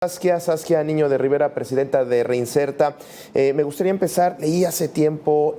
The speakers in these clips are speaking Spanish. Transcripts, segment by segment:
Saskia Niño de Rivera, presidenta de Reinserta. Me gustaría empezar, leí hace tiempo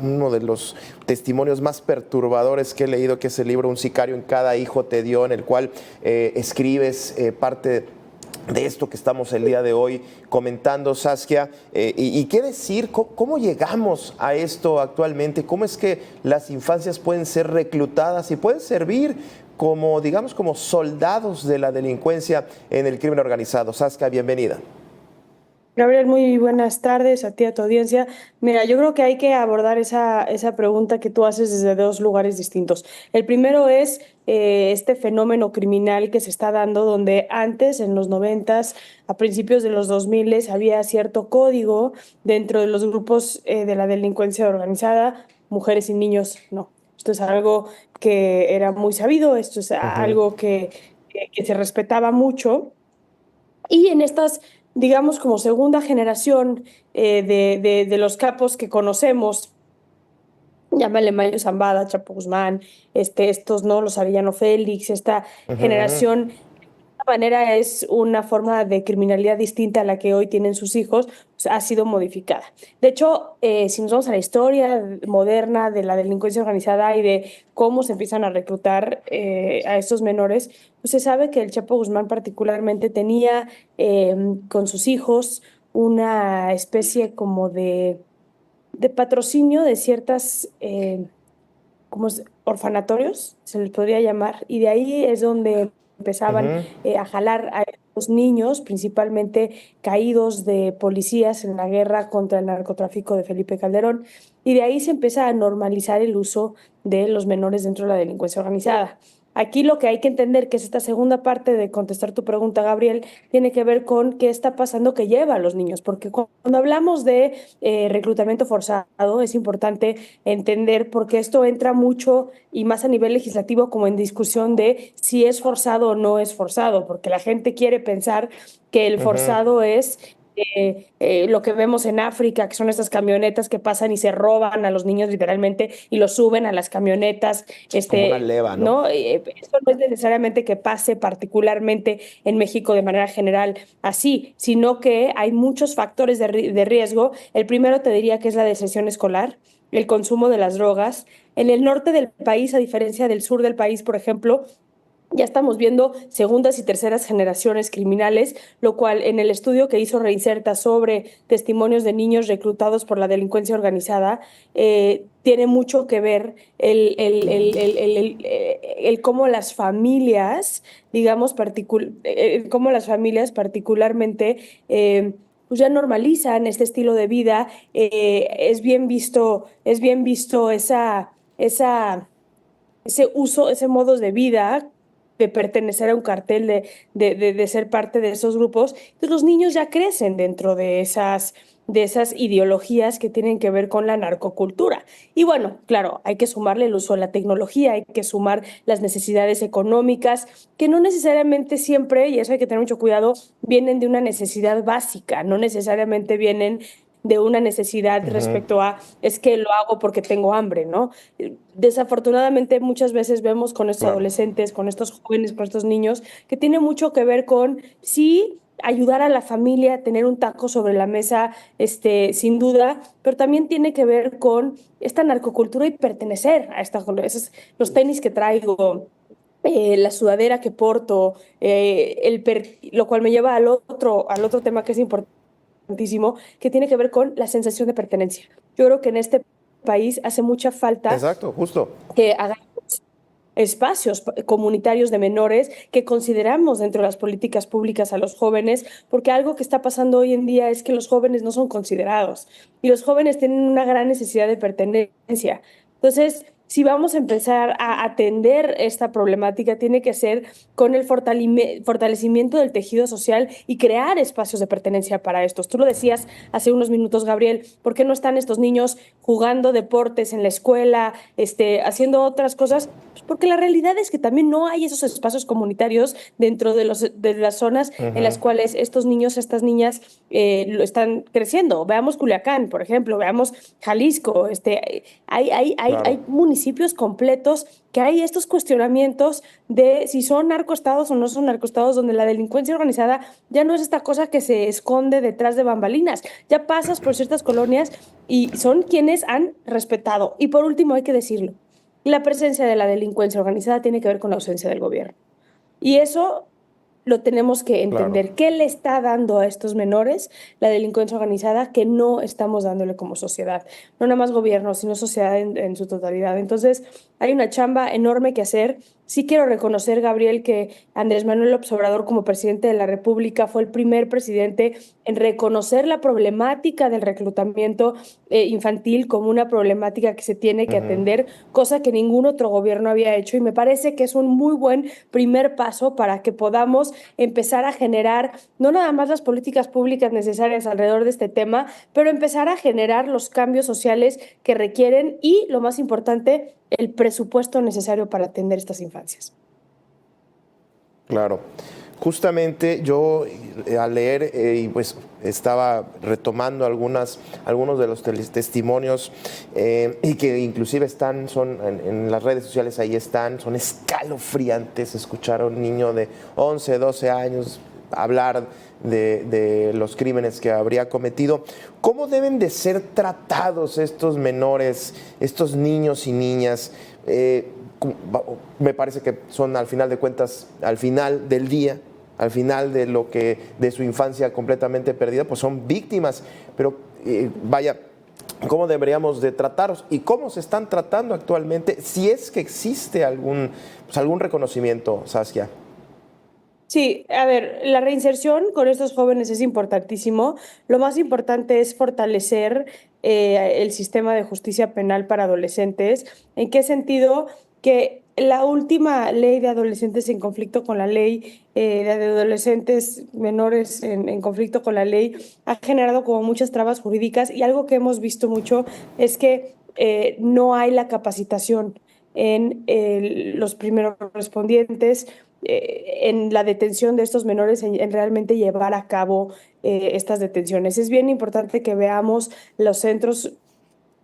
uno de los testimonios más perturbadores que he leído, que es el libro Un sicario en cada hijo te dio, en el cual escribes parte de esto que estamos el día de hoy comentando, Saskia. Y qué decir, ¿cómo llegamos a esto actualmente? ¿Cómo es que las infancias pueden ser reclutadas y pueden servir como, digamos, como soldados de la delincuencia en el crimen organizado? Saskia, bienvenida. Gabriel, muy buenas tardes a ti, a tu audiencia. Mira, yo creo que hay que abordar esa pregunta que tú haces desde dos lugares distintos. El primero es este fenómeno criminal que se está dando, donde antes, en los noventas, a principios de los 2000, había cierto código dentro de los grupos de la delincuencia organizada, mujeres y niños no. Esto es algo que era muy sabido, esto es Ujú. algo que se respetaba mucho. Y en estas, digamos, como segunda generación de los capos que conocemos, llámale Mayo Zambada, Chapo Guzmán, estos, ¿no? Los Arellano Félix, esta Ujú, ujú. generación, de alguna manera es una forma de criminalidad distinta a la que hoy tienen sus hijos, pues, ha sido modificada. De hecho, si nos vamos a la historia moderna de la delincuencia organizada y de cómo se empiezan a reclutar a estos menores, pues se sabe que el Chapo Guzmán particularmente tenía con sus hijos una especie como de patrocinio de ciertas orfanatorios, se les podría llamar, y de ahí es donde empezaban Ujú. a jalar a los niños, principalmente caídos de policías en la guerra contra el narcotráfico de Felipe Calderón, y de ahí se empieza a normalizar el uso de los menores dentro de la delincuencia organizada. Aquí lo que hay que entender, que es esta segunda parte de contestar tu pregunta, Gabriel, tiene que ver con qué está pasando que lleva a los niños, porque cuando hablamos de reclutamiento forzado es importante entender porque esto entra mucho y más a nivel legislativo como en discusión de si es forzado o no es forzado, porque la gente quiere pensar que el Ujú. forzado es lo que vemos en África, que son estas camionetas que pasan y se roban a los niños literalmente y los suben a las camionetas, Como una leva, ¿no? ¿no? Esto no es necesariamente que pase particularmente en México de manera general así, sino que hay muchos factores de riesgo. El primero te diría que es la deserción escolar, el consumo de las drogas. En el norte del país, a diferencia del sur del país, por ejemplo, ya estamos viendo segundas y terceras generaciones criminales, lo cual en el estudio que hizo Reinserta sobre testimonios de niños reclutados por la delincuencia organizada, tiene mucho que ver el cómo las familias, digamos, cómo las familias particularmente pues ya normalizan este estilo de vida. Es bien visto ese uso, ese modo de vida de pertenecer a un cartel, de ser parte de esos grupos. Entonces los niños ya crecen dentro de esas ideologías que tienen que ver con la narcocultura. Y bueno, claro, hay que sumarle el uso de la tecnología, hay que sumar las necesidades económicas, que no necesariamente siempre, y eso hay que tener mucho cuidado, vienen de una necesidad básica, no necesariamente vienen de una necesidad Ujú. respecto a es que lo hago porque tengo hambre, ¿no? Desafortunadamente muchas veces vemos con estos Claro. adolescentes, con estos jóvenes, con estos niños, que tiene mucho que ver con, sí, ayudar a la familia a tener un taco sobre la mesa, sin duda, pero también tiene que ver con esta narcocultura y pertenecer a esos, los tenis que traigo, la sudadera que porto, lo cual me lleva al otro tema que es importantísimo, que tiene que ver con la sensación de pertenencia. Yo creo que en este país hace mucha falta Exacto, justo. que hagamos espacios comunitarios de menores que consideramos dentro de las políticas públicas a los jóvenes, porque algo que está pasando hoy en día es que los jóvenes no son considerados y los jóvenes tienen una gran necesidad de pertenencia. Entonces, si vamos a empezar a atender esta problemática, tiene que ser con el fortalecimiento del tejido social y crear espacios de pertenencia para estos. Tú lo decías hace unos minutos, Gabriel, ¿por qué no están estos niños jugando deportes en la escuela, haciendo otras cosas? Pues porque la realidad es que también no hay esos espacios comunitarios dentro de las zonas en las Ujú. cuales estos niños, estas niñas lo están creciendo. Veamos Culiacán, por ejemplo, veamos Jalisco. Hay Claro. municipios completos que hay estos cuestionamientos de si son narcoestados o no son narcoestados, donde la delincuencia organizada ya no es esta cosa que se esconde detrás de bambalinas. Ya pasas por ciertas colonias y son quienes han respetado. Y por último, hay que decirlo, la presencia de la delincuencia organizada tiene que ver con la ausencia del gobierno. Y eso lo tenemos que Claro. entender. ¿Qué le está dando a estos menores la delincuencia organizada que no estamos dándole como sociedad? No nada más gobierno, sino sociedad en su totalidad. Entonces, hay una chamba enorme que hacer. Sí quiero reconocer, Gabriel, que Andrés Manuel López Obrador, como presidente de la República, fue el primer presidente en reconocer la problemática del reclutamiento infantil como una problemática que se tiene que atender, cosa que ningún otro gobierno había hecho, y me parece que es un muy buen primer paso para que podamos empezar a generar no nada más las políticas públicas necesarias alrededor de este tema, pero empezar a generar los cambios sociales que requieren y, lo más importante, el presupuesto necesario para atender estas infancias. Claro. Justamente yo al leer y pues estaba retomando algunos de los testimonios y que inclusive son en las redes sociales, ahí están, son escalofriantes escuchar a un niño de 11, 12 años hablar de los crímenes que habría cometido. ¿Cómo deben de ser tratados estos menores, estos niños y niñas? Me parece que son, al final de cuentas, al final del día, al final de su infancia completamente perdida, pues son víctimas. Pero vaya, ¿cómo deberíamos de tratarlos y cómo se están tratando actualmente, si es que existe algún reconocimiento, Saskia? Sí, a ver, la reinserción con estos jóvenes es importantísimo. Lo más importante es fortalecer el sistema de justicia penal para adolescentes. ¿En qué sentido? Que la última ley de adolescentes en conflicto con la ley de adolescentes menores en conflicto con la ley ha generado como muchas trabas jurídicas, y algo que hemos visto mucho es que no hay la capacitación en los primeros respondientes, en la detención de estos menores, en realmente llevar a cabo estas detenciones. Es bien importante que veamos los centros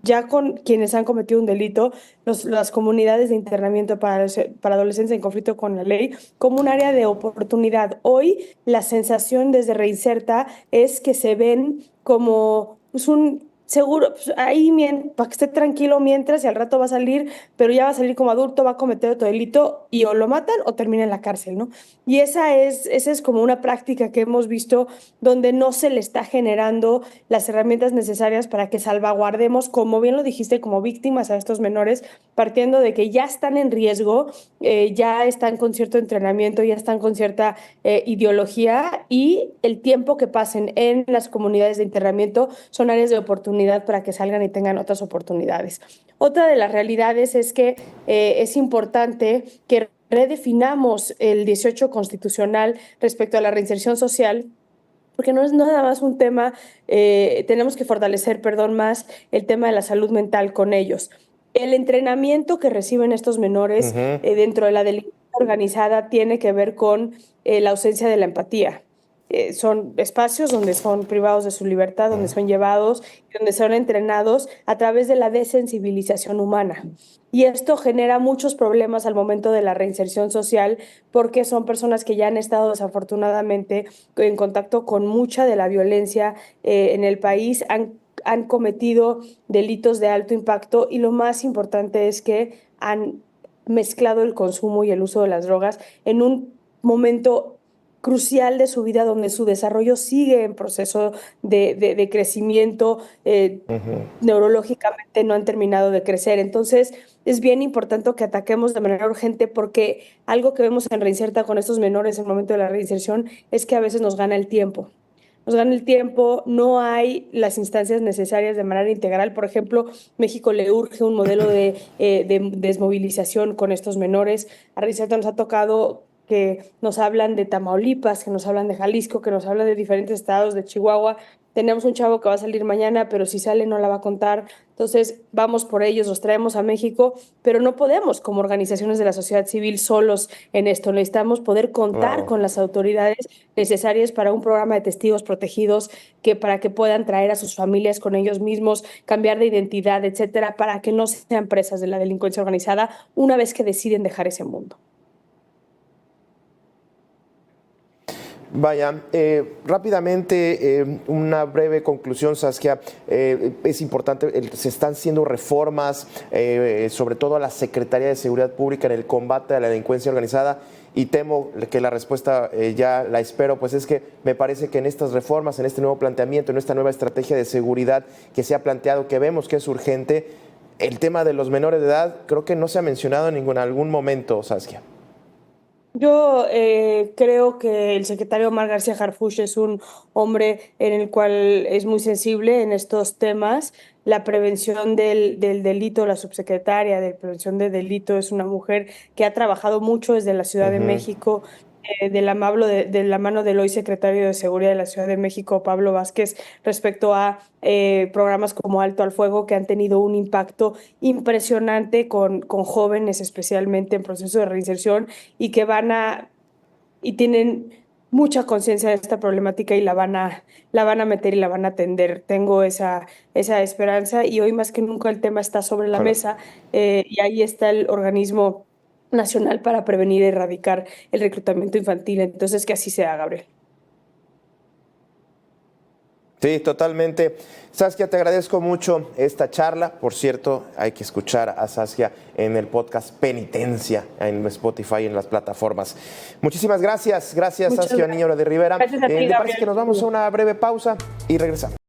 ya con quienes han cometido un delito, las comunidades de internamiento para adolescentes en conflicto con la ley, como un área de oportunidad. Hoy la sensación desde Reinserta es que se ven como pues, un seguro, pues, ahí para que esté tranquilo mientras, y al rato va a salir, pero ya va a salir como adulto, va a cometer otro delito y o lo matan o termina en la cárcel, ¿no? Y esa es como una práctica que hemos visto donde no se le está generando las herramientas necesarias para que salvaguardemos, como bien lo dijiste, como víctimas a estos menores, partiendo de que ya están en riesgo, ya están con cierto entrenamiento, ya están con cierta ideología, y el tiempo que pasen en las comunidades de internamiento son áreas de oportunidad para que salgan y tengan otras oportunidades. Otra de las realidades es que es importante que redefinamos el 18 constitucional respecto a la reinserción social, porque no es nada más un tema, tenemos que fortalecer, perdón, más el tema de la salud mental con ellos. El entrenamiento que reciben estos menores dentro de la delincuencia organizada tiene que ver con la ausencia de la empatía. Son espacios donde son privados de su libertad, donde son llevados y donde son entrenados a través de la desensibilización humana. Y esto genera muchos problemas al momento de la reinserción social, porque son personas que ya han estado desafortunadamente en contacto con mucha de la violencia en el país, han cometido delitos de alto impacto, y lo más importante es que han mezclado el consumo y el uso de las drogas en un momento crucial de su vida, donde su desarrollo sigue en proceso de crecimiento, neurológicamente no han terminado de crecer. Entonces, es bien importante que ataquemos de manera urgente, porque algo que vemos en Reinserta con estos menores en el momento de la reinserción es que a veces nos gana el tiempo. Nos gana el tiempo, no hay las instancias necesarias de manera integral. Por ejemplo, México le urge un modelo de desmovilización con estos menores. A Reinserta nos ha tocado que nos hablan de Tamaulipas, que nos hablan de Jalisco, que nos hablan de diferentes estados, de Chihuahua. Tenemos un chavo que va a salir mañana, pero si sale no la va a contar. Entonces vamos por ellos, los traemos a México, pero no podemos como organizaciones de la sociedad civil solos en esto. Necesitamos poder contar Claro. con las autoridades necesarias para un programa de testigos protegidos, para que puedan traer a sus familias con ellos mismos, cambiar de identidad, etcétera, para que no sean presas de la delincuencia organizada una vez que deciden dejar ese mundo. Vaya, rápidamente, una breve conclusión, Saskia. Es importante, se están haciendo reformas, sobre todo a la Secretaría de Seguridad Pública en el combate a la delincuencia organizada, y temo que la respuesta ya la espero, pues es que me parece que en estas reformas, en este nuevo planteamiento, en esta nueva estrategia de seguridad que se ha planteado, que vemos que es urgente, el tema de los menores de edad creo que no se ha mencionado en algún momento, Saskia. Yo creo que el secretario Omar García Harfuch es un hombre en el cual es muy sensible en estos temas. La prevención del delito, la subsecretaria de prevención de delito es una mujer que ha trabajado mucho desde la Ciudad de Ujú. México, de la mano del hoy secretario de Seguridad de la Ciudad de México, Pablo Vázquez, respecto a programas como Alto al Fuego, que han tenido un impacto impresionante con jóvenes, especialmente en proceso de reinserción, y que y tienen mucha conciencia de esta problemática y la van a meter y la van a atender. Tengo esa esperanza, y hoy más que nunca el tema está sobre la Ojalá. mesa, y ahí está el organismo nacional para prevenir y erradicar el reclutamiento infantil. Entonces, que así sea, Gabriel. Sí, totalmente. Saskia, te agradezco mucho esta charla. Por cierto, hay que escuchar a Saskia en el podcast Penitencia, en Spotify, en las plataformas. Muchísimas gracias. Gracias, Muchas Saskia gracias. Niño de Rivera. Gracias a ti, Me parece que Gabriel. nos vamos a una breve pausa y regresamos.